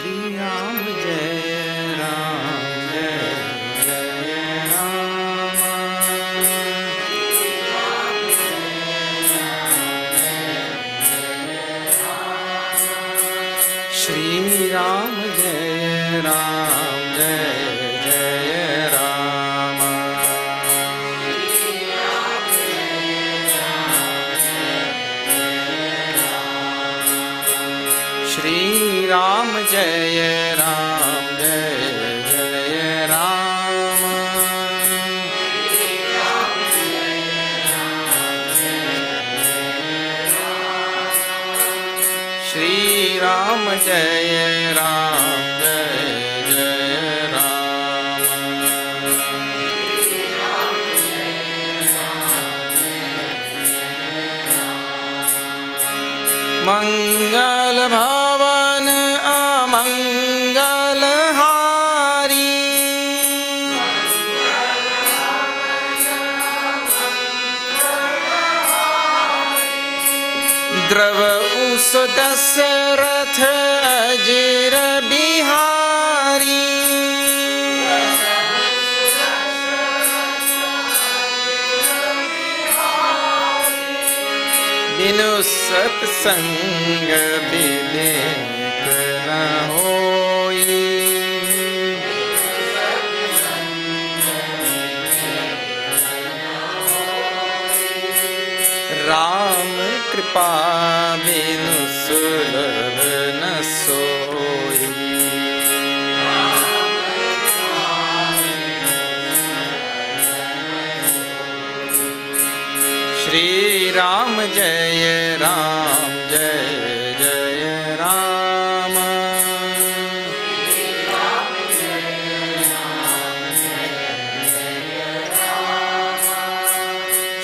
Shri Ram Jai Ram Jai Jai Rama. Shri Ram Jai Ram Jai Jai Rama. Shri Ram Jai Ram Jai Jai Rama. Shri Ram Jai Ram Jai Jai Rama. Mangal Bhavan Amangal Hari. Drava Us Dasarath Ajir Bihari. Binu satsang bivek na hoi. Ram kripa binu sulabh na soi. Shri Ram Jai Ram Jai Jai Rama.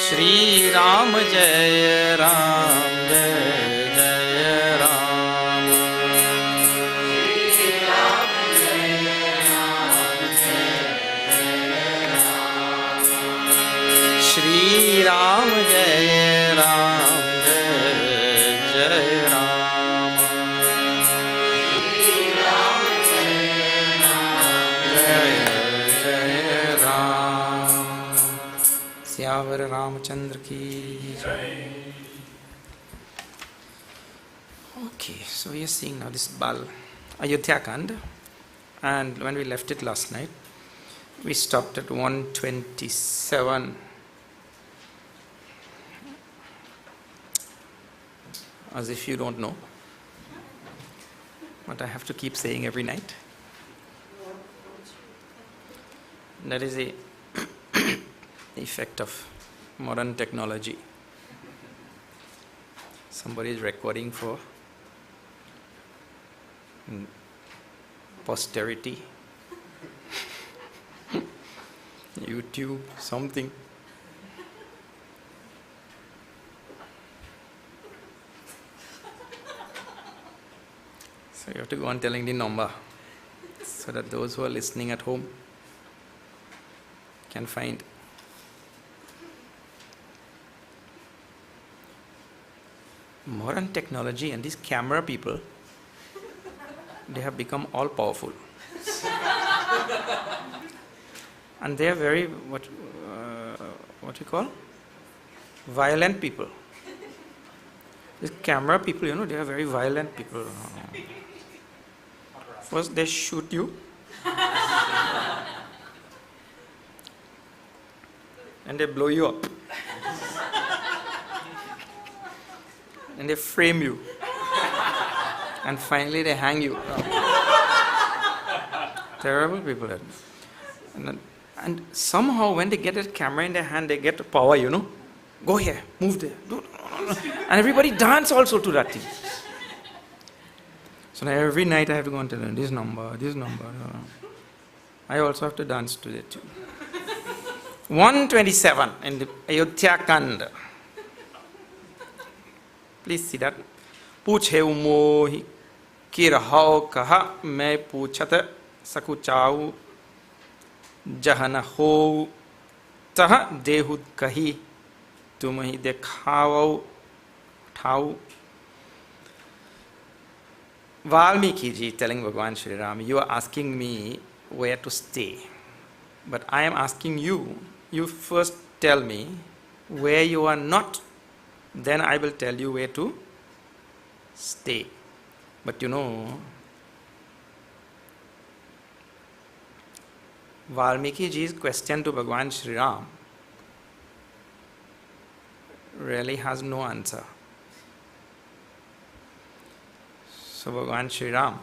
Shri Ram Jai Ram Jai Jai Rama. Shri Ram Jai Ram Jai Jai Rama. Jai Jai Ram. Syavar Ramachandra ki Jai. Okay, so we are seeing now this Bal Ayodhya Kand, and when we left it last night, we stopped at 127. As if you don't know, but I have to keep saying every night. That is a effect of modern technology. Somebody is recording for posterity, YouTube, something. So you have to go on telling the number so that those who are listening at home can find. Modern technology and these camera people, they have become all powerful. And they are very, what you call? Violent people. These camera people, they are very violent people. First they shoot you, and they blow you up, and they frame you, and finally they hang you. Terrible people. And somehow when they get a camera in their hand, they get power, Go here, move there. And everybody dance also to that thing. So now every night I have to go and tell them, this number. I also have to dance to that too. 127 in the Ayodhya Kand. Please see that. Puche mohi kirhau kaha मैं पूछत सकुचाऊ जहन हो तह देहुद कही तुम ही देखाओ ठाऊ Valmiki ji telling Bhagavan Shri Ram, you are asking me where to stay. But I am asking you, you first tell me where you are not, then I will tell you where to stay. But you know, Valmiki ji's question to Bhagavan Shri Ram really has no answer. So Bhagavan Shri Ram,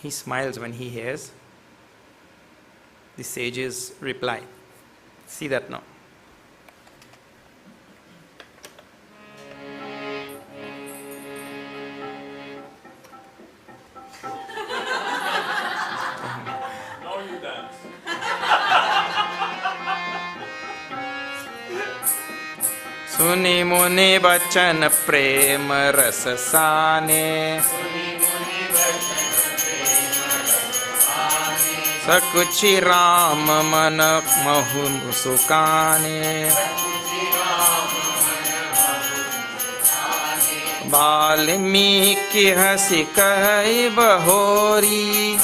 he smiles when he hears the sage's reply. See that now. Now you dance. सुनि मुनि बचन प्रेम रस साने, सकुचि राम मन महु सुकाने, वाल्मीकि हंसी कहि बहोरी,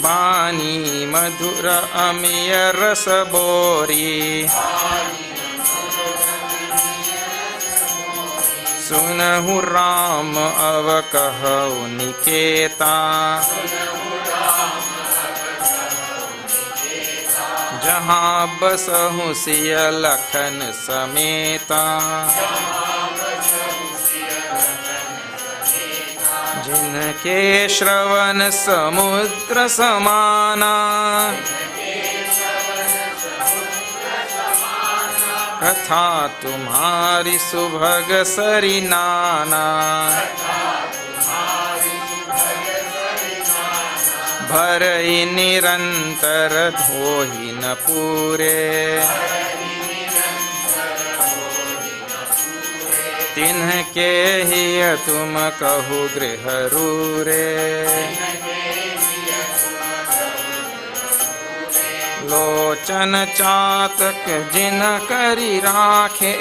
वाणी मधुर अमिय रस बोरी, सुनहु राम अव कहु निकेता, जहाँ बसहु सिय लखन समेता, जिनके श्रवण समुद्र समाना, कथा तुम्हारी सुभग सरि नाना, भरहि निरंतर धोहि न पूरे, तिन्हके हिय तुम कहु गृह रूरे, लोचन चातक जिन करि राखे,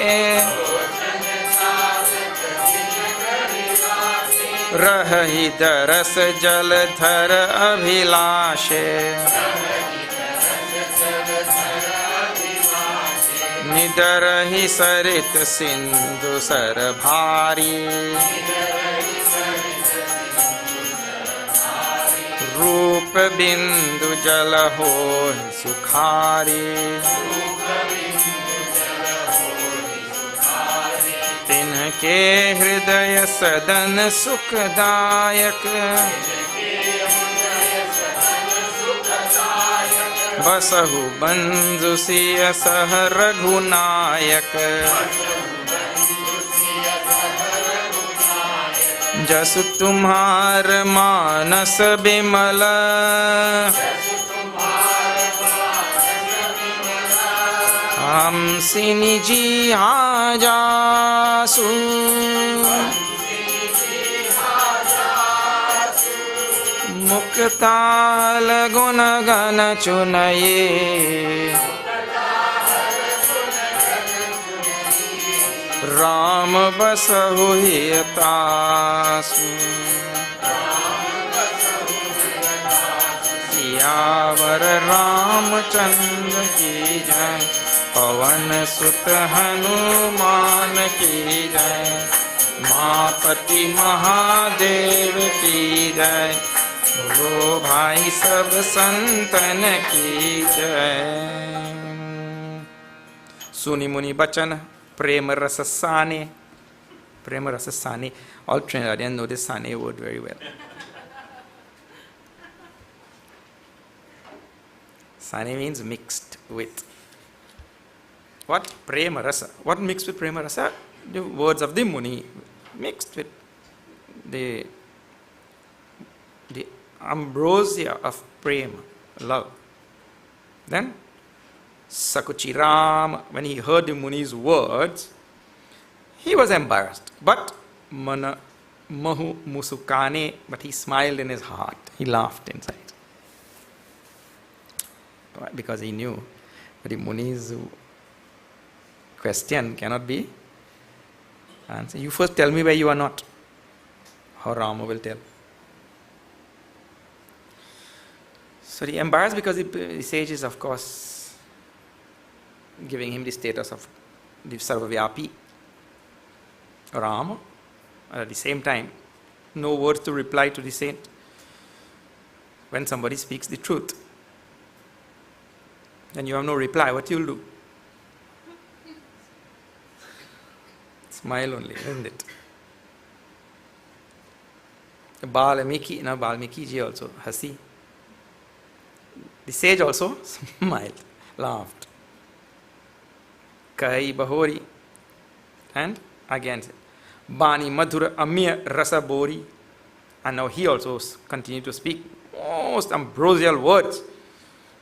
रहहि दरस जलधर अभिलाषे, निडरहि सरित सिंधु सर भारी, रूप बिंदु जल होहि सुखारी, तिनके हृदय सदन सुखदायक, बसहु बंधु सिय सह रघुनायक, जसु तुम्हार मानस बिमल, हम सिनि जी जासु, मुक्ताल गुण गण चुनये, राम बसहु हिय तासु, सियावर रामचंद्र की जय, पवन सुत हनुमान की जय, मापति महादेव की जय, बोलो भाई सब संतन की जय। सुनि मुनि बचन प्रेम रस साने. Prema rasa sane. All Trinidadians know this sane word very well. Sane means mixed with. What? Prema rasa. What mixed with prema rasa? The words of the Muni mixed with the ambrosia of prema, love. Then Sakuchiram, when he heard the Muni's words, he was embarrassed. But Mana Mahu Musukane, but he smiled in his heart. He laughed inside. Because he knew that the Muni's question cannot be answered. You first tell me where you are not. How Rama will tell. So he embarrassed because the sage is, of course, giving him the status of the Sarvavyapi Rama. At the same time, no words to reply to the saint when somebody speaks the truth. Then you have no reply. What you'll do? Smile only, isn't it? Balmiki ji also, hasi. The sage also smiled, laughed. Kai Bahori. And again said, Bani Madhura Amya Rasa Bori. And now he also continued to speak most ambrosial words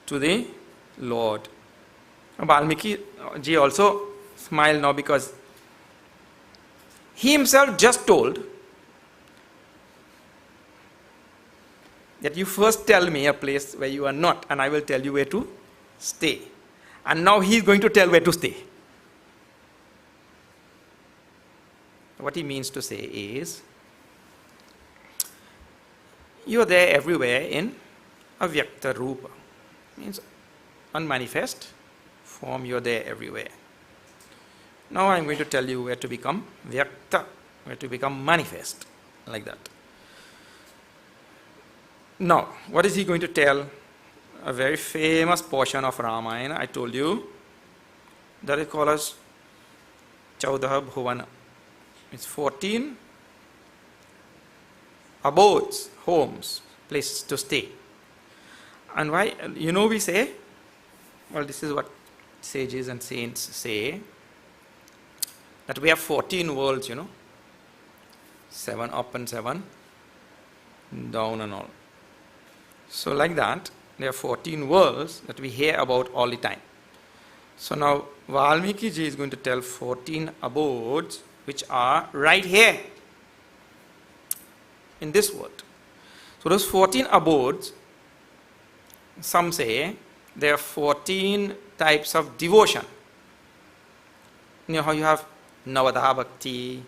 to the Lord. Balmiki ji also smiled now because he himself just told that you first tell me a place where you are not, and I will tell you where to stay. And now he is going to tell where to stay. What he means to say is, you are there everywhere in avyakta rupa. Means unmanifest form, you are there everywhere. Now I am going to tell you where to become vyakta, where to become manifest, like that. Now, what is he going to tell? A very famous portion of Ramayana, I told you, that is called as Chaudah Bhuvana. It's 14 abodes, homes, places to stay. And why? We say, well, this is what sages and saints say, that we have 14 worlds, 7 up and 7 down and all. So like that, there are 14 worlds that we hear about all the time. So now Valmiki ji is going to tell 14 abodes which are right here in this world. So those 14 abodes, some say there are 14 types of devotion. You know how you have Navadha Bhakti,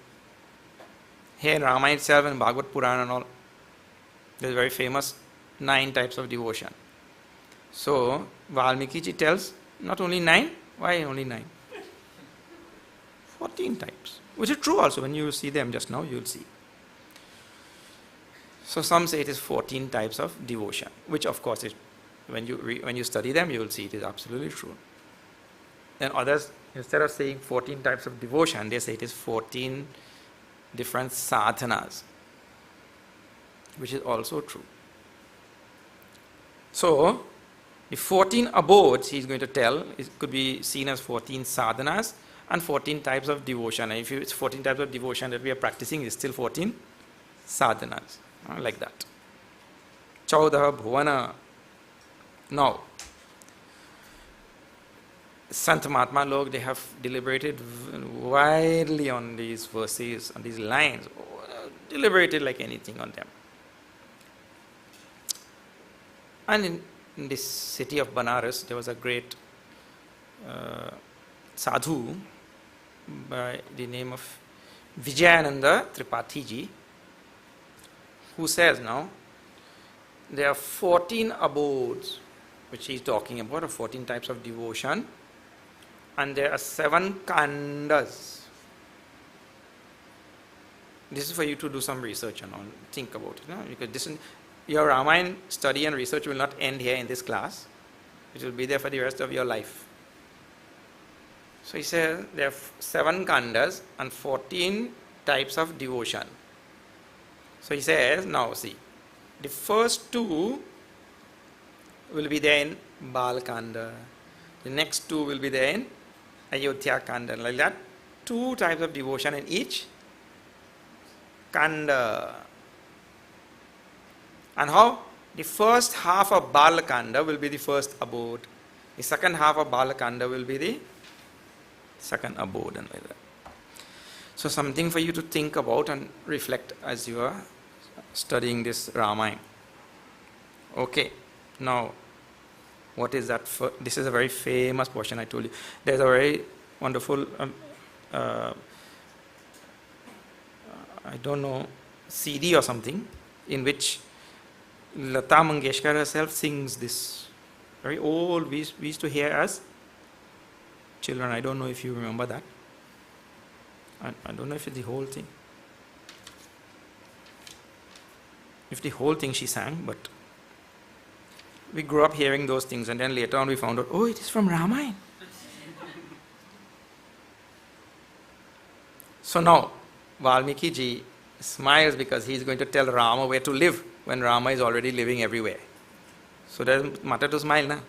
here in Ramayana itself and Bhagavad Purana and all, there's very famous 9 types of devotion. So Valmiki ji tells not only 9, why only 9? 14 types, which is true also. When you see them just now, you will see. So some say it is 14 types of devotion, which of course is, when you study them, you will see it is absolutely true. Then others, instead of saying 14 types of devotion, they say it is 14 different sadhanas, which is also true. So the 14 abodes he is going to tell, it could be seen as 14 sadhanas and 14 types of devotion. And if it's 14 types of devotion that we are practicing, it's still 14 sadhanas, like that. Chaudah Bhuvana. Now, Sant Mahatma Log, they have deliberated widely on these verses, on these lines, deliberated like anything on them. And in this city of Banaras, there was a great sadhu by the name of Vijayananda Tripathi ji, who says now, there are 14 abodes, which he is talking about, or 14 types of devotion, and there are 7 kandas. This is for you to do some research and all, think about it, because this, your Ramayana study and research will not end here in this class. It will be there for the rest of your life. So he says there are 7 kandas and 14 types of devotion. So he says, now see, the first 2 will be there in Bal Kanda. The next 2 will be there in Ayodhya Kanda. Like that, 2 types of devotion in each Kanda. And how? The first half of Bal Kanda will be the first abode. The second half of Bal Kanda will be the second abode, and like that. So something for you to think about and reflect as you are studying this Ramayana. Okay, now what is that? This is a very famous portion, I told you. There's a very wonderful, I don't know, CD or something, in which Lata Mangeshkar herself sings this. Very old, we used to hear as children. I don't know if you remember that. I don't know if it's the whole thing. If the whole thing she sang, but we grew up hearing those things, and then later on we found out, oh, it is from Ramayana. So now, Valmiki ji smiles because he is going to tell Rama where to live when Rama is already living everywhere. So doesn't matter to smile, na?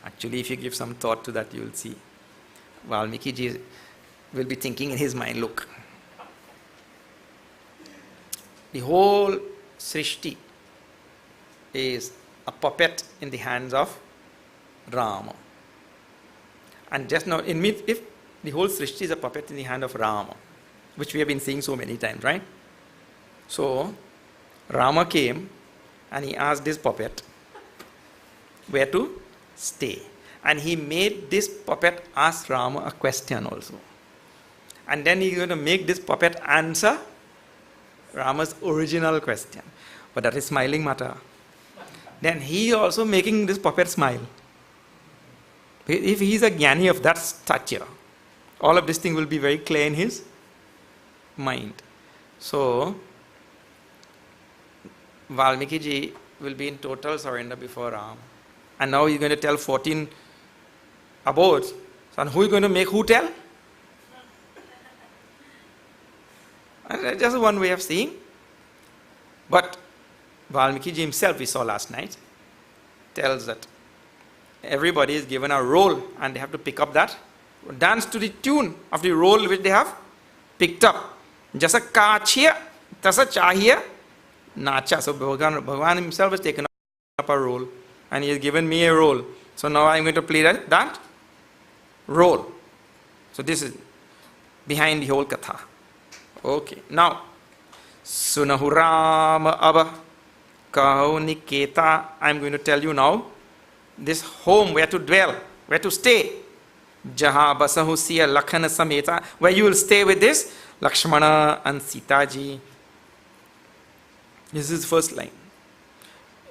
Actually, if you give some thought to that, you will see. Valmiki ji will be thinking in his mind, look, the whole Srishti is a puppet in the hands of Rama. And just now, if the whole Srishti is a puppet in the hand of Rama, which we have been seeing so many times, right? So, Rama came and he asked this puppet where to stay. And he made this puppet ask Rama a question also. And then he's going to make this puppet answer Rama's original question. But that is smiling matter. Then he also making this puppet smile. If he is a jnani of that stature, all of this thing will be very clear in his mind. So, Valmiki ji will be in total surrender before Ram. And now he's going to tell 14 abodes. So, who is going to make who tell? And that's just one way of seeing. But Valmiki ji himself, we saw last night, tells that everybody is given a role and they have to pick up that, dance to the tune of the role which they have picked up. Jasa kachya, tasa chahiya, nacha. So Bhagavan himself has taken up a role and he has given me a role. So now I am going to play that role. So this is behind the whole katha. Okay, now Sunahu Rama Abba Kaho Niketa. I am going to tell you now this home where to dwell, where to stay. Jaha Basahu Siya Lakhana Sameta, where you will stay with this Lakshmana and Sita ji. This is the first line.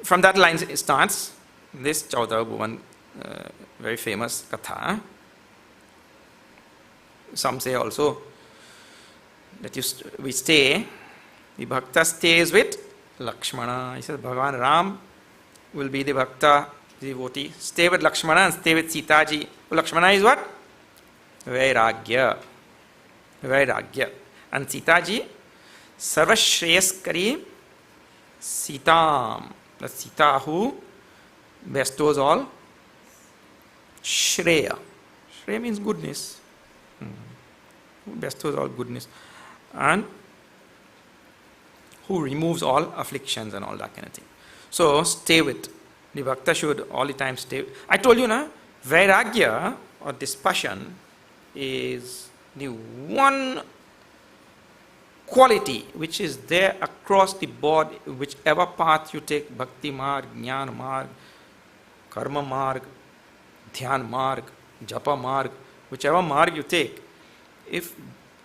From that line it starts this Chauda Bhuvan, very famous katha. Some say also that we stay, the bhakta stays with Lakshmana. He says Bhagavan Ram will be the bhakta, the devotee. Stay with Lakshmana and stay with Sita ji. Lakshmana is what? Vairagya. Vairagya. And Sita ji, Sarva Shreyaskari Sitam. The Sita who bestows all Shreya. Shreya means goodness. Who bestows all goodness. And who removes all afflictions and all that kind of thing. So, stay with. The bhakta should all the time stay. I told you, na, Vairagya or dispassion is the one quality which is there across the board, whichever path you take, bhakti marg, jnana marg, karma marg, dhyan marg, japa marg, whichever marg you take, if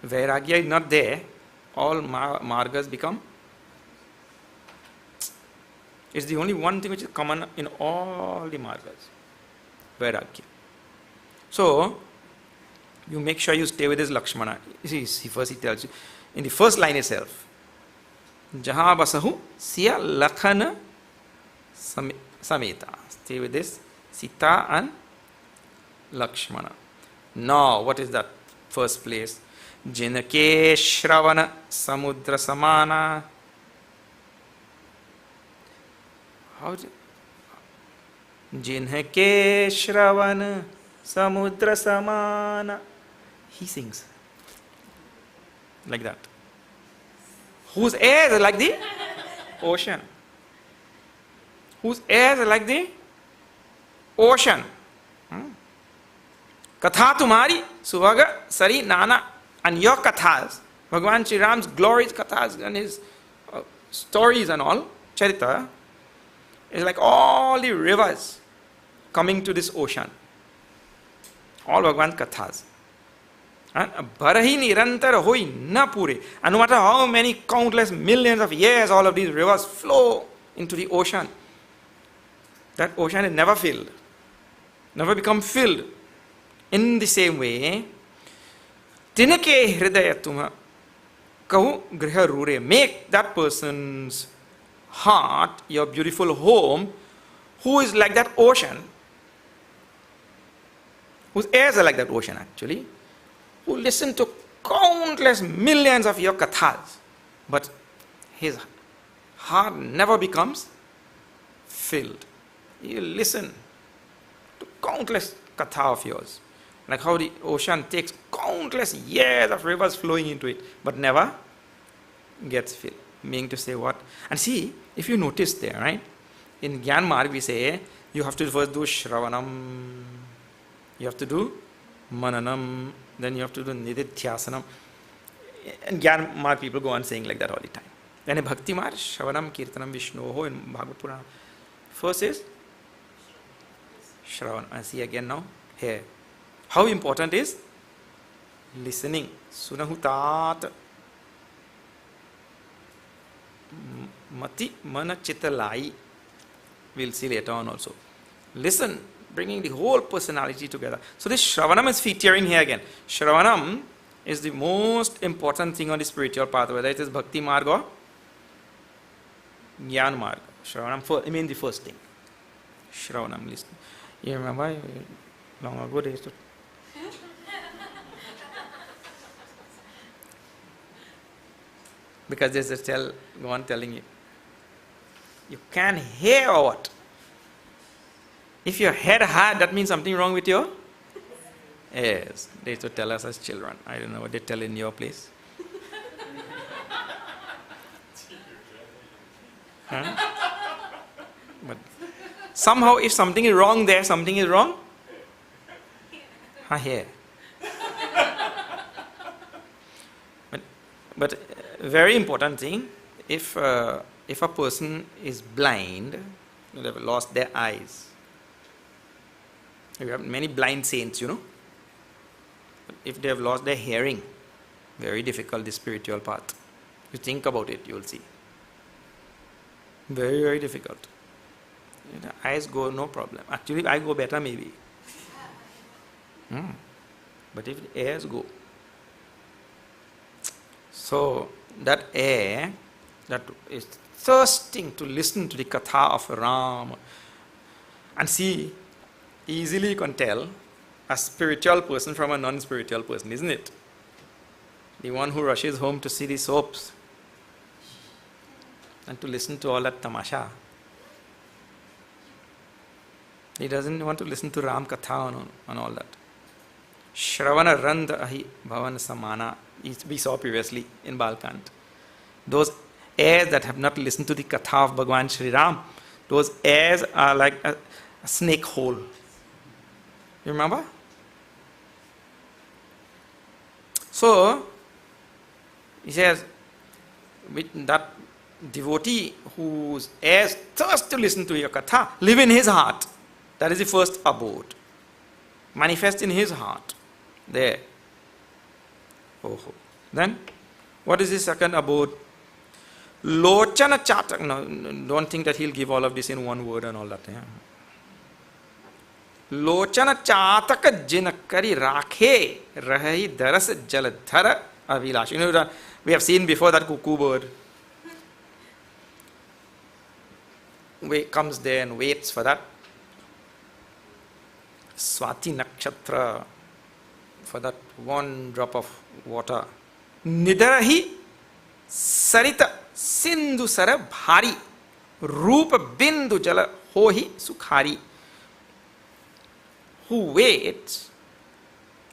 Vairagya is not there, all margas become. It's the only one thing which is common in all the margas. Vairagya. So, you make sure you stay with this Lakshmana. You see, first he tells you, in the first line itself, Jaha Basahu Siya Lakhana Sameta. Stay with this Sita and Lakshmana. Now, what is that first place? Jinake Shravana Samudra Samana. How do Jinake Shravana Samudra Samana. He sings like that. Whose ears are like the ocean. Whose ears are like the ocean. Katha tumhari suvaga sari nana. And your kathas, Bhagavan Sri Ram's glorious kathas and his stories and all, charita, It's like all the rivers coming to this ocean. All Bhagavan's kathas. Bharahi nirantar hoi na pure. And no matter how many countless millions of years all of these rivers flow into the ocean, that ocean is never filled. Never become filled. In the same way, Tinake hridayatuma kahu griha rure. Make that person's heart your beautiful home, who is like that ocean, whose ears are like that ocean actually, who listen to countless millions of your kathas, but his heart never becomes filled. You listen to countless katha of yours, like how the ocean takes countless years of rivers flowing into it, but never gets filled. Meaning to say what? And see, if you notice there, right? In Gyan Marg we say, you have to first do Shravanam, you have to do Mananam, then you have to do Nididhyasanam. And Gyan Marg people go on saying like that all the time. Then in Bhakti Marg, Shravanam, Kirtanam, Vishnoho in Bhagavad Purana. First is Shravan. I see again now, here. How important is listening? Sunahutat Mati Mana Chitalai. We'll see later on also. Listen, bringing the whole personality together. So this Shravanam is featuring here again. Shravanam is the most important thing on the spiritual path, whether it is Bhakti Marg or Jnana Marg. Shravanam, I mean the first thing. Shravanam, listen. You remember long ago they used to because there's a go on telling you, you can hear or what? If your head hard, that means something wrong with your ears. They used to tell us as children. I don't know what they tell in your place. But somehow if something is wrong there, something is wrong here. But very important thing, if a person is blind, they have lost their eyes. We have many blind saints, you know. If they have lost their hearing, very difficult, the spiritual path. You think about it, you will see. Very, very difficult. The eyes go, no problem. Actually, I go better maybe. But if the ears go, so that air that is thirsting to listen to the katha of Ram, and see, easily you can tell a spiritual person from a non-spiritual person, isn't it? The one who rushes home to see the soaps and to listen to all that tamasha. He doesn't want to listen to Ram Katha and all that. Shravana Randa Ahi Bhavan Samana, we saw previously in Balkant. Those airs that have not listened to the Katha of Bhagavan Sri Ram, those airs are like a snake hole. You remember? So, he says, with that devotee whose airs thirst to listen to your Katha, live in his heart. That is the first abode. Manifest in his heart. There. Oh. Then, what is the second abode? Lochana Chatak. No, don't think that he'll give all of this in one word and all that. Yeah. Lochana Chataka Jinakari Rakhe Rahi Daras Jaladhara Avilash. You know, we have seen before that cuckoo bird. Comes there and waits for that Swati Nakshatra, for that one drop of water. Nidarahi Sarita Sindhu Sara Bhari Rupa Bindu Jala Hohi Sukhari. Who waits?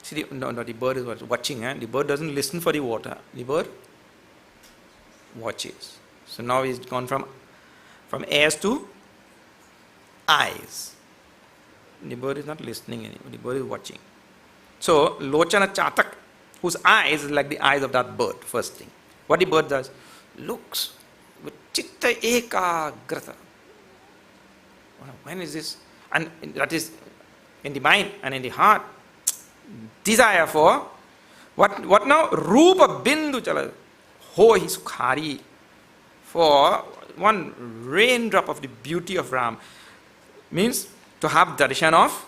See, the bird is watching. The bird doesn't listen for the water. The bird watches. So now he's gone from ears to eyes. The bird is not listening anymore. The bird is watching. So, Lochana Chatak, whose eyes is like the eyes of that bird, first thing. What the bird does? Looks with chitta ekagrata. When is this? And that is in the mind and in the heart. Desire for what now? Rupa bindu chala. Ho hi sukhari. For one raindrop of the beauty of Ram. Means to have darshan of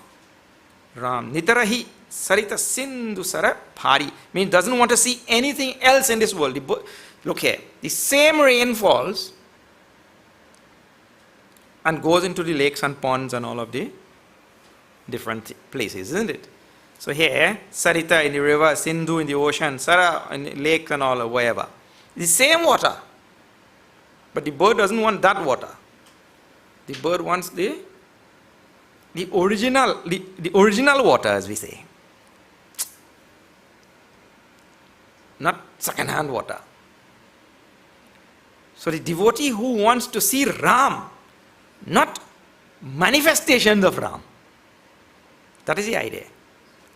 Ram. Nitarahi sarita sindhu sara phari. Means doesn't want to see anything else in this world. Look here. The same rain falls and goes into the lakes and ponds and all of the different places, isn't it? So here, Sarita in the river, Sindhu in the ocean, Sara in the lake and all, or wherever. The same water. But the bird doesn't want that water. The bird wants the original water, as we say. Not second-hand water. So the devotee who wants to see Ram, not manifestations of Ram. That is the idea.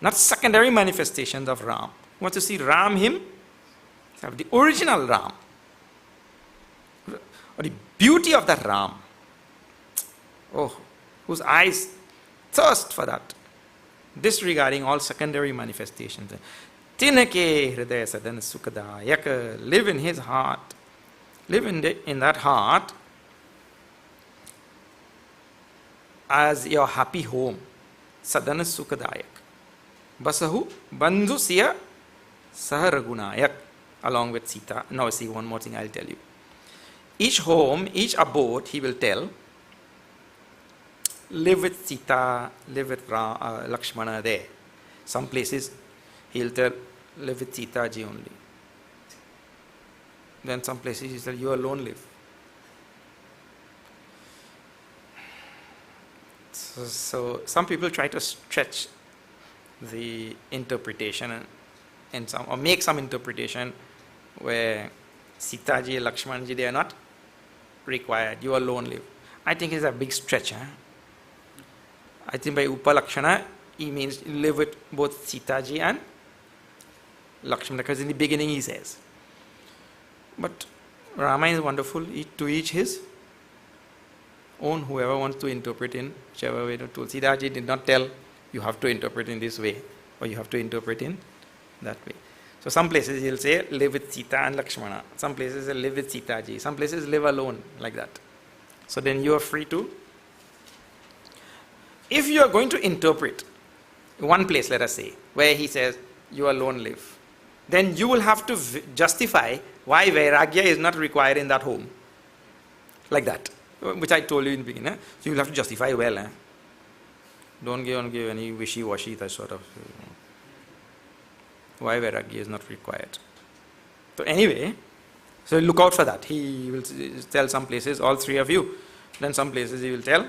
Not secondary manifestations of Ram. Wants to see Ram, him, the original Ram. Or the beauty of that Ram. Oh, whose eyes thirst for that. Disregarding all secondary manifestations. Tinake hridaya sadana sukadayak. Live in his heart. Live in that heart as your happy home. Sadana Sukadayak. Basahu Bandhu Siya Saharagunayak. Along with Sita. Now see one more thing I'll tell you. Each home, each abode, he will tell, live with Sita, live with Lakshmana there. Some places he'll tell, live with Sita ji only. Then some places he'll tell, you alone live. So some people try to stretch the interpretation and some, or make some interpretation where Sita ji, Lakshman ji, they are not required. You alone live. I think it's a big stretch. I think by Upalakshana, he means live with both Sita ji and Lakshmana, because in the beginning he says. But Rama is wonderful, to each his own, whoever wants to interpret in whichever way. Tulsidas ji did not tell you have to interpret in this way or you have to interpret in that way. So some places he'll say live with Sita and Lakshmana. Some places he'll live with Sita ji. Some places live alone, like that. So then you are free to. If you are going to interpret one place, let us say, where he says you alone live, then you will have to justify why Vairagya is not required in that home. Like that. Which I told you in the beginning. So you will have to justify well. Don't give any wishy-washy that sort of. Why Vairagya is not required. So anyway, so look out for that. He will tell some places, all three of you. Then some places he will tell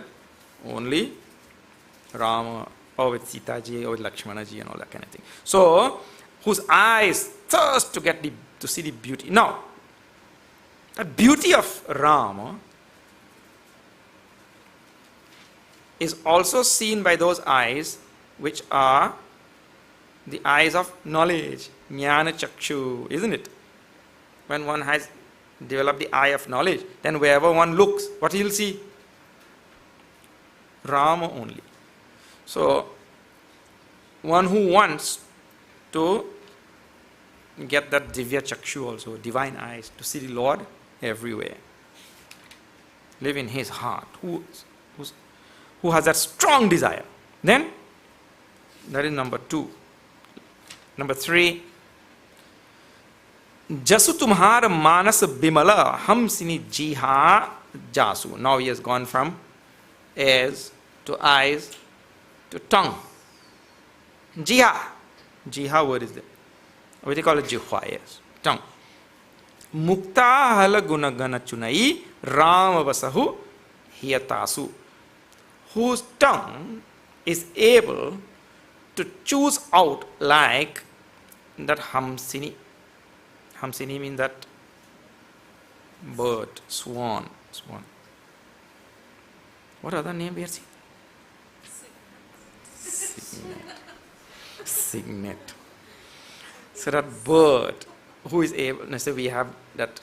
only Rama, or with Sita ji, or with Lakshmana ji, and all that kind of thing. So, whose eyes thirst to see the beauty. Now, the beauty of Rama is also seen by those eyes which are the eyes of knowledge, jnana chakshu, isn't it? When one has developed the eye of knowledge, then wherever one looks, what he'll see? Rama only. So, one who wants to get that divya chakshu also, divine eyes, to see the Lord everywhere, live in his heart, who has that strong desire. Then, that is number 2. Number 3, Jasu tumhar manas bimala hamsini jiha jasu. Now he has gone from ears to eyes to tongue. Jiha. Jiha word is there. What do you call it? Jihwa, yes. Tongue. Mukta hala gunagana chunai ram vasahu hiyatasu. Whose tongue is able to choose out like that hamsini. Hamsini means that bird, swan. What other name we are seeing? Cygnet. So that bird who is able, so we have that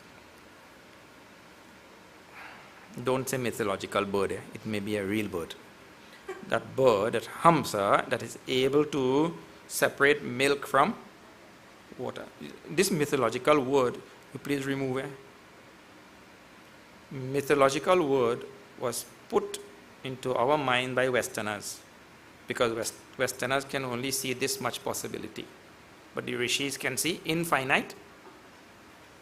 don't say mythological bird, it may be a real bird. That bird, that hamsa, that is able to separate milk from water. This mythological word, you please remove it. Mythological word was put into our mind by Westerners, because Westerners can only see this much possibility, but the rishis can see infinite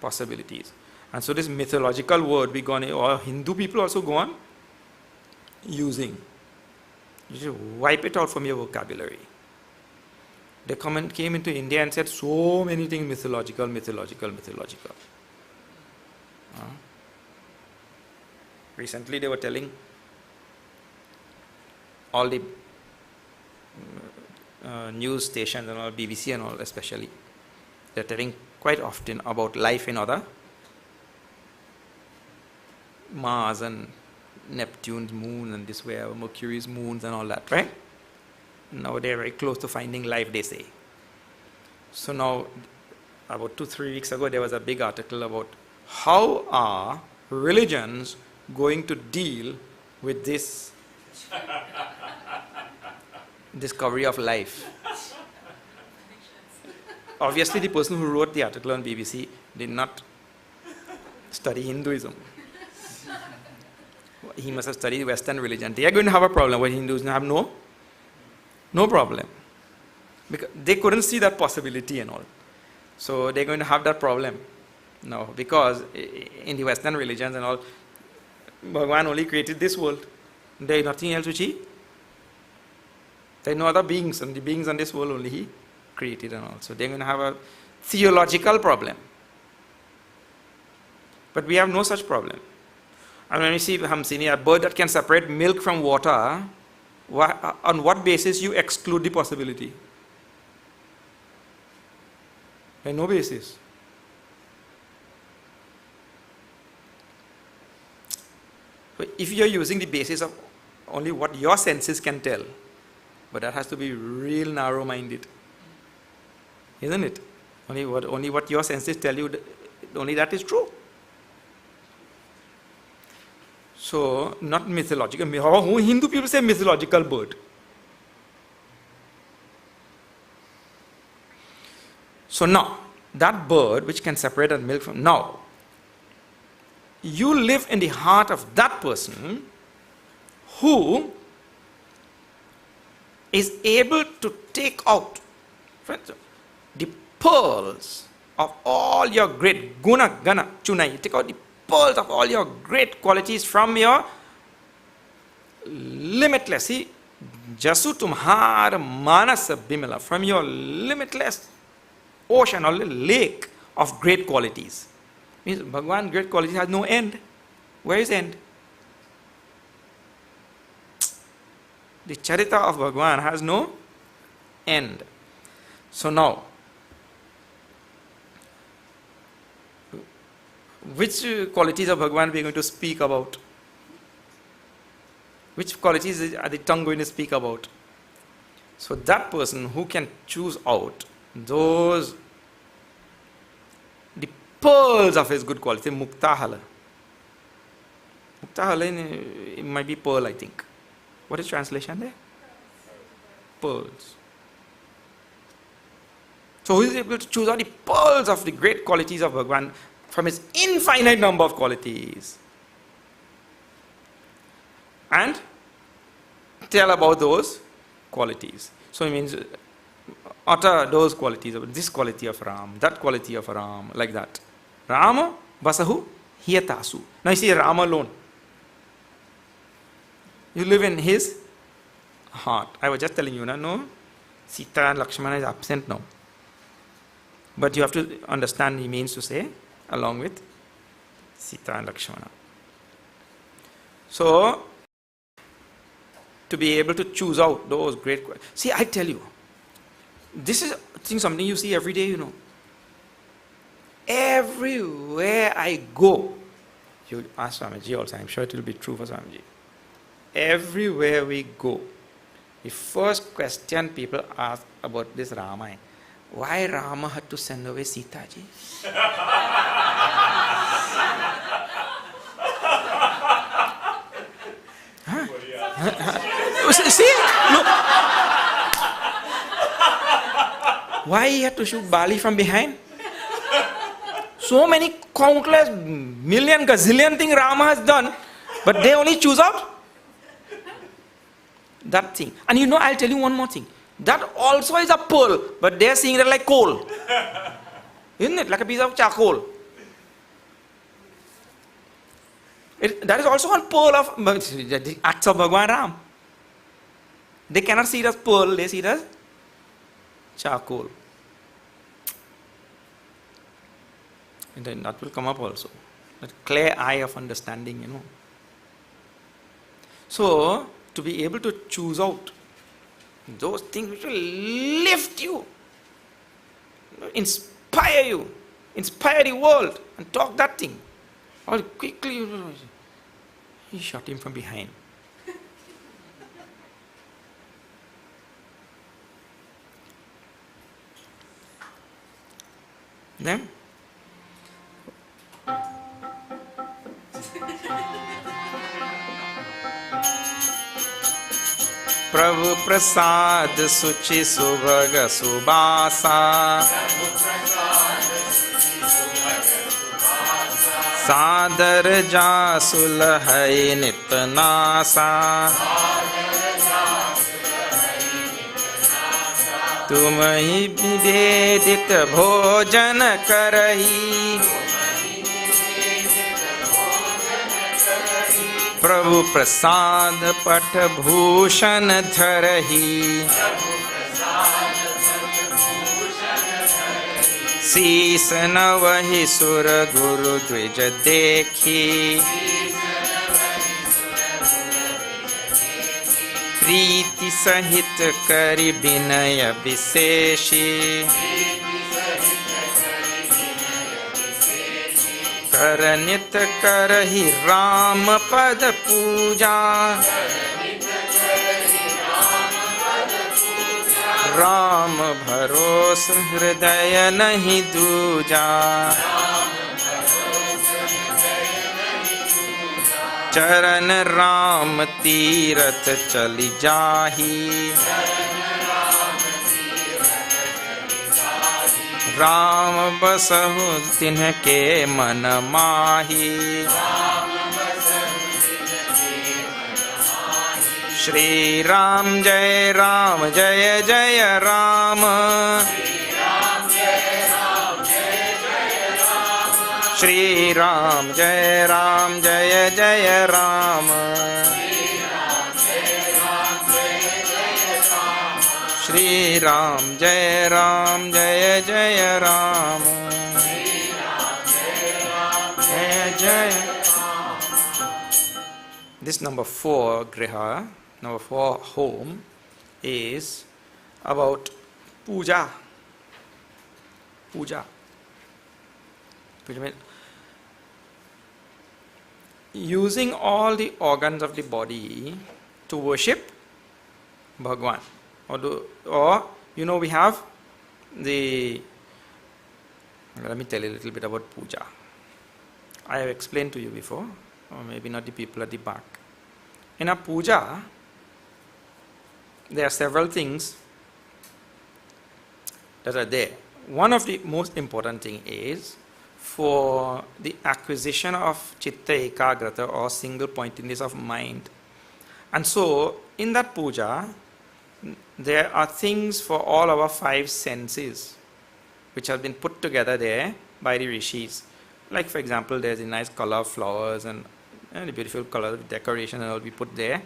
possibilities. And so this mythological word we gone, or Hindu people also go on using. You should wipe it out from your vocabulary. They came into India and said so many things mythological. Recently they were telling all the news stations and all, BBC and all especially, they're telling quite often about life in other Mars and Neptune's moon and this way, Mercury's moons and all that, right? Now they're very close to finding life, they say. So now, about 2-3 weeks ago, there was a big article about how are religions going to deal with this discovery of life. Obviously, the person who wrote the article on BBC did not study Hinduism. He must have studied Western religion. They are going to have a problem, but Hindus have no problem. Because they couldn't see that possibility and all. So they're going to have that problem now, because in the Western religions and all, Bhagavan only created this world. There is nothing else which he. There are no other beings, and the beings on this world only he created and all. So they're going to have a theological problem. But we have no such problem. And when you see Hamsini, a bird that can separate milk from water, on what basis you exclude the possibility? There's no basis. So if you're using the basis of only what your senses can tell, but that has to be real narrow-minded, isn't it? Only what your senses tell you, only that is true. So, not mythological. Hindu people say mythological bird. So now, that bird which can separate that milk from, now, you live in the heart of that person who is able to take out, friends, the pearls of all your great guna, gana, chunai. You take out the pearls of all your great qualities from your limitless, see, Jasu tumhar manas bimala, from your limitless ocean or lake of great qualities. Means Bhagavan great qualities has no end. Where is end? The charita of Bhagavan has no end. So now, which qualities of Bhagavan we are going to speak about? Which qualities are the tongue going to speak about? So that person who can choose out those, the pearls of his good quality, Muktahala. Muktahala, it might be pearl, I think. What is translation there? Pearls. So who is able to choose out the pearls of the great qualities of Bhagavan from his infinite number of qualities and tell about those qualities. So it means utter those qualities, this quality of Ram, that quality of Ram, like that. Rama Vasahu Hiyatasu. Now you see Rama alone. You live in his heart. I was just telling you, no, Sita and Lakshmana is absent now. But you have to understand he means to say along with Sita and Lakshmana. So, to be able to choose out those great... See, I tell you, this is something you see every day, you know. Everywhere I go, you ask Swamiji also, I'm sure it will be true for Swamiji. Everywhere we go, the first question people ask about this Ramayana, why Rama had to send away Sita ji? See? Look. Why he had to shoot Bali from behind? So many countless million gazillion things Rama has done, but they only choose out that thing. And you know, I'll tell you one more thing. That also is a pearl, but they're seeing it like coal. Isn't it? Like a piece of charcoal. That is also one pearl of the acts of Bhagwan Ram. They cannot see it as pearl, they see it as charcoal. And then that will come up also. That clear eye of understanding, you know. So, to be able to choose out those things which will lift you, inspire you, inspire the world, and talk that thing. Or quickly, he shot him from behind. Then, प्रभु प्रसाद सुचि सुभग Tsubasa सादर जासुल है नित NASA तुम ही विवेदित भोजन करही प्रभु प्रसाद पट भूषण धरही शीस नवहि सुर गुरु द्विज देखी प्रीति सहित करि विनय विशेषी करनित करहि राम पद पूजा राम भरोस हृदय नहीं दूजा चरण राम तीरथ चली जाही राम बसहु तिन्हके मन माही श्री राम जय जय राम श्री राम जय जय राम श्री राम जय जय राम जय जय. This number 4 griha, number 4 home, is about puja. Puja. Which means using all the organs of the body to worship Bhagwan. Or you know, we have the, let me tell you a little bit about puja. I have explained to you before, or maybe not the people at the back. In a puja, there are several things that are there. One of the most important thing is for the acquisition of chitta ekagrata, or single pointedness of mind. And so, in that puja, there are things for all our 5 senses which have been put together there by the rishis. Like, for example, there's a nice color of flowers and the beautiful color of decoration and all we put there.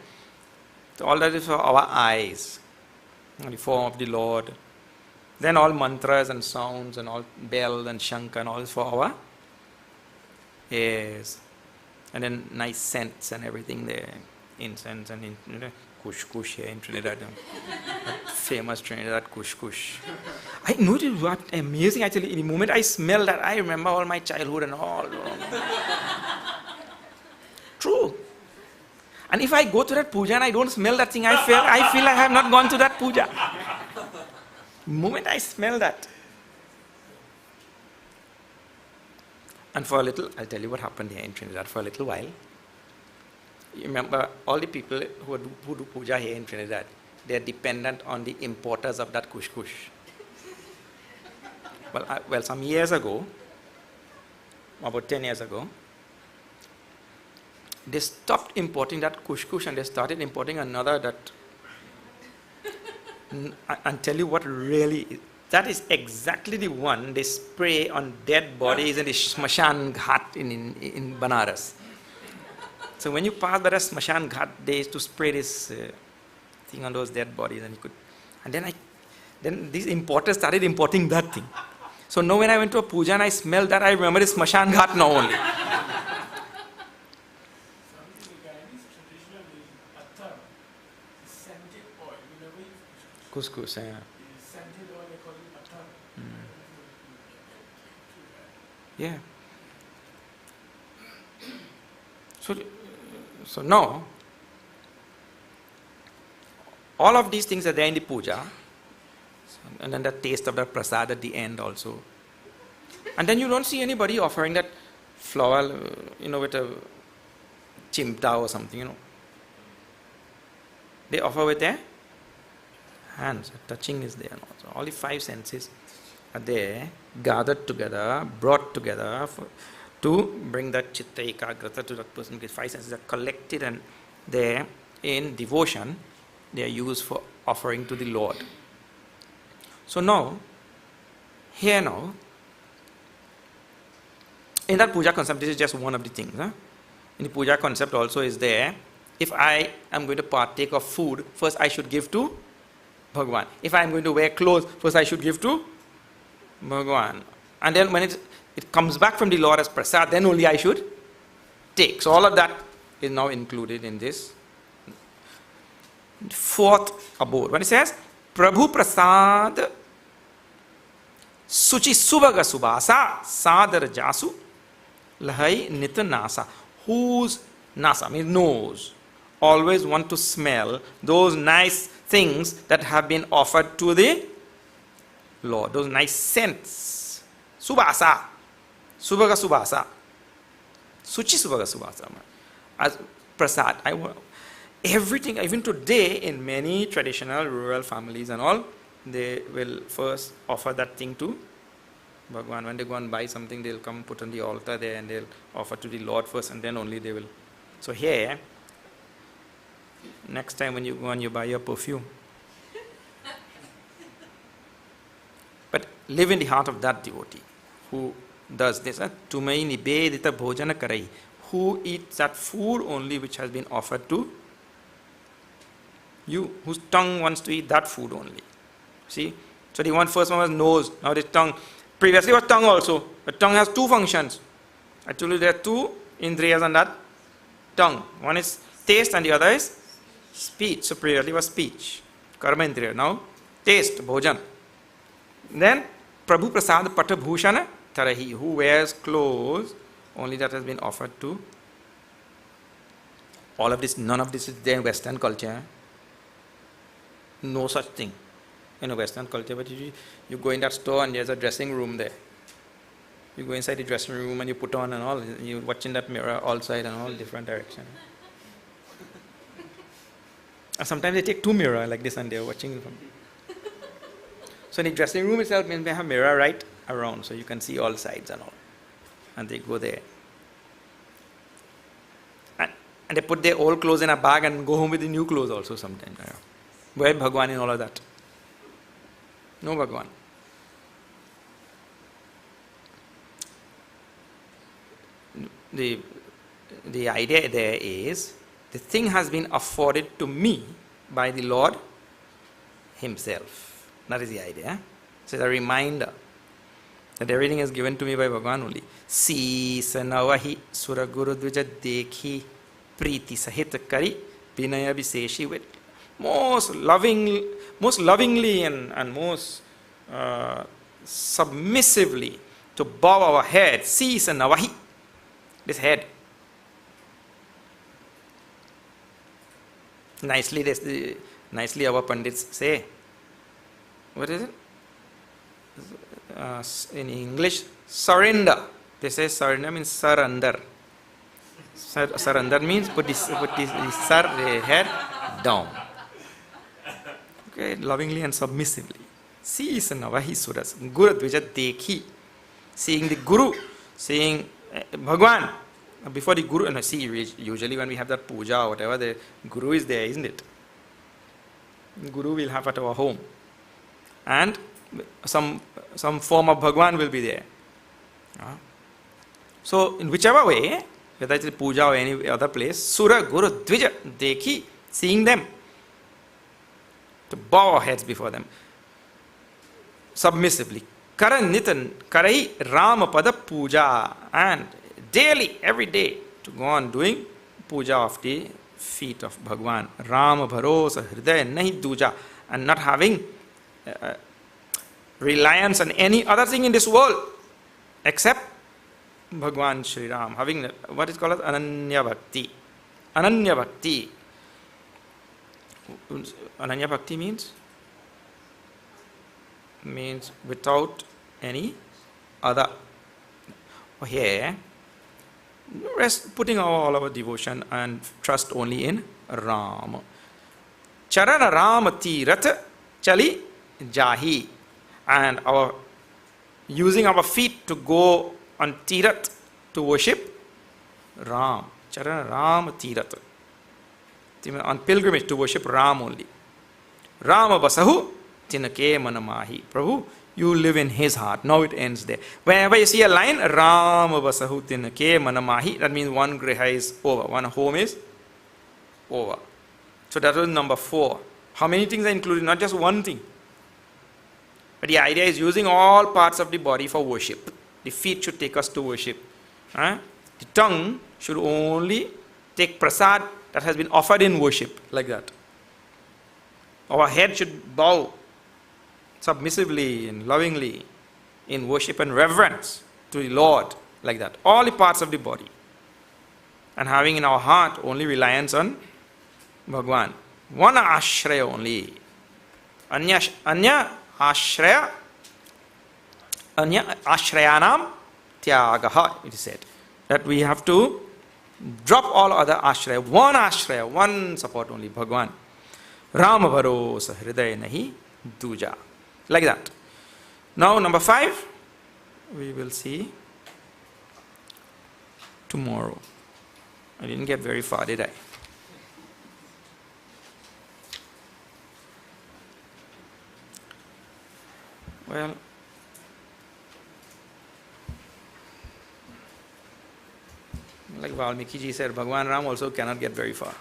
So all that is for our eyes, the form of the Lord. Then all mantras and sounds and all bell and shank and all is for our ears. And then nice scents and everything there, incense and kush kush here in Trinidad. That famous Trinidad kush kush. I noticed what amazing actually. In the moment I smell that, I remember all my childhood and all. True. And if I go to that puja and I don't smell that thing, I feel I have not gone to that puja. The moment I smell that. And for a little, I'll tell you what happened here in Trinidad for a little while. You remember, all the people who do puja here in Trinidad, they are dependent on the importers of that kush kush. Well, some years ago, about 10 years ago, they stopped importing that kush kush and they started importing another that. And tell you what really is. That is exactly the one they spray on dead bodies in the Smashan Ghat in Banaras. So when you pass by the Smashan Ghat, they used to spray this thing on those dead bodies, and then these importers started importing that thing. So now when I went to a puja and I smelled that, I remember the Smashan Ghat now only. Couscous, yeah. Yeah. So now, all of these things are there in the puja, and then the taste of the prasad at the end also. And then you don't see anybody offering that flower, with a chimta or something, They offer with their hands. Touching is there. So all the five senses are there, gathered together, brought together to bring that chitta ekagrata to that person. The five senses are collected and there in devotion, they are used for offering to the Lord. So now, here now, in that puja concept, this is just one of the things. In the puja concept also is there, if I am going to partake of food, first I should give to Bhagwan. If I am going to wear clothes, first I should give to Bhagwan. And then when it comes back from the Lord as prasad, then only I should take. So all of that is now included in this fourth abode. When it says, Prabhu Prasad Suchi Subhaga Subhasa Sadar Jasu Lahai Nita Nasa. Whose Nasa means nose. Always want to smell those nice things that have been offered to the Lord. Those nice scents. Subhasa. Subhaga Subhasa. Suchi Subhaga Subhasa. As prasad. Everything, even today, in many traditional rural families and all, they will first offer that thing to Bhagwan. When they go and buy something, they'll come put on the altar there and they'll offer to the Lord first, and then only they will. So here, next time when you go and you buy your perfume, but live in the heart of that devotee who does this. Tumai nibedita bhojana karai. Who eats that food only which has been offered to you, whose tongue wants to eat that food only. See? So the first one was nose, now the tongue. Previously was tongue also. The tongue has two functions. I told you there are two indriyas on that tongue. One is taste and the other is speech. So previously was speech, karma indriya. Now taste, bhojan. Then Prabhu Prasad Pata Bhushana Tarahi, who wears clothes only that has been offered to. All of this, none of this is there in Western culture. No such thing in a Western culture. But you go in that store and there's a dressing room there. You go inside the dressing room and you put on and all. You watch in that mirror all side and all different directions. And sometimes they take two mirrors like this and they're watching from. So in the dressing room itself means they have a mirror right around, so you can see all sides and all. And they go there. And they put their old clothes in a bag and go home with the new clothes also sometimes. Where is Bhagwan in all of that? No Bhagwan. The idea there is, the thing has been afforded to me by the Lord Himself. That is the idea. So it's a reminder that everything is given to me by Bhagwan only. Si sanavahi sura guru dvija dekhi priti sahit kari vinaya viseshi, with most lovingly and most submissively to bow our head. Si sanavahi, this head. Nicely our Pandits say. What is it? In English, surrender. They say surrender means surrender. Surrender means put the head down. Okay, lovingly and submissively. See Navahi Suras. Guru Dvija Dekhi. Seeing the Guru, seeing Bhagwan. Before the Guru, and see, usually when we have that puja or whatever, the Guru is there, isn't it? Guru we'll have at our home. And some form of Bhagwan will be there. So, in whichever way, whether it's puja or any other place, Sura, Guru, Dvija, Dekhi, seeing them, to bow our heads before them, submissively. Karan Nitan, Karai Rama Pada Puja, and daily, every day, to go on doing puja of the feet of Bhagwan. Rama Bharosa Hridaya Nahi Duja, and not having reliance on any other thing in this world except Bhagwan Shri Ram, having what is called as Ananya Bhakti. Ananya Bhakti. Ananya Bhakti means without any other. Here, putting all our devotion and trust only in Ram. Charana Ram Tirat Chali Jahi. And our using our feet to go on Tirat to worship Ram. Charana Ram Tirat. On pilgrimage to worship Ram only. Rama Basahu Tinake Manamahi. Prabhu, you live in his heart. Now it ends there. Whenever you see a line, Rama Basahu Tinake Manamahi, that means one griha is over. One home is over. So that was number 4. How many things are included? Not just one thing. But the idea is using all parts of the body for worship. The feet should take us to worship. The tongue should only take prasad that has been offered in worship, like that. Our head should bow submissively and lovingly in worship and reverence to the Lord, like that. All the parts of the body. And having in our heart only reliance on Bhagwan. One ashraya only. Anya ashraya, anya ashrayanam tyagaha, it is said. That we have to drop all other ashraya. One support only, Bhagwan. Rama Bharosa Hridaya Nahi Duja. Like that. Now number 5, we will see tomorrow. I didn't get very far, did I? Well, like Valmiki ji said, Bhagwan Ram also cannot get very far.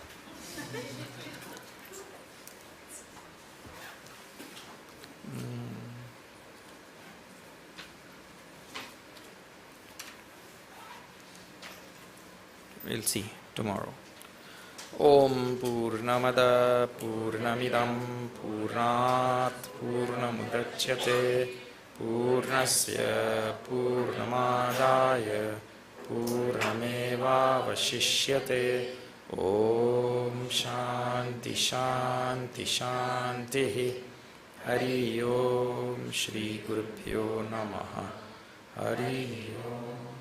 We'll see tomorrow. Om Purnamada Purnamidam Purnat Purnamudachyate Purnasya Purnamadaya Purnameva Vashishyate. Om Shanti Shanti Shanti. Hari Om Shri Gurubhyo Namaha. Hari Om.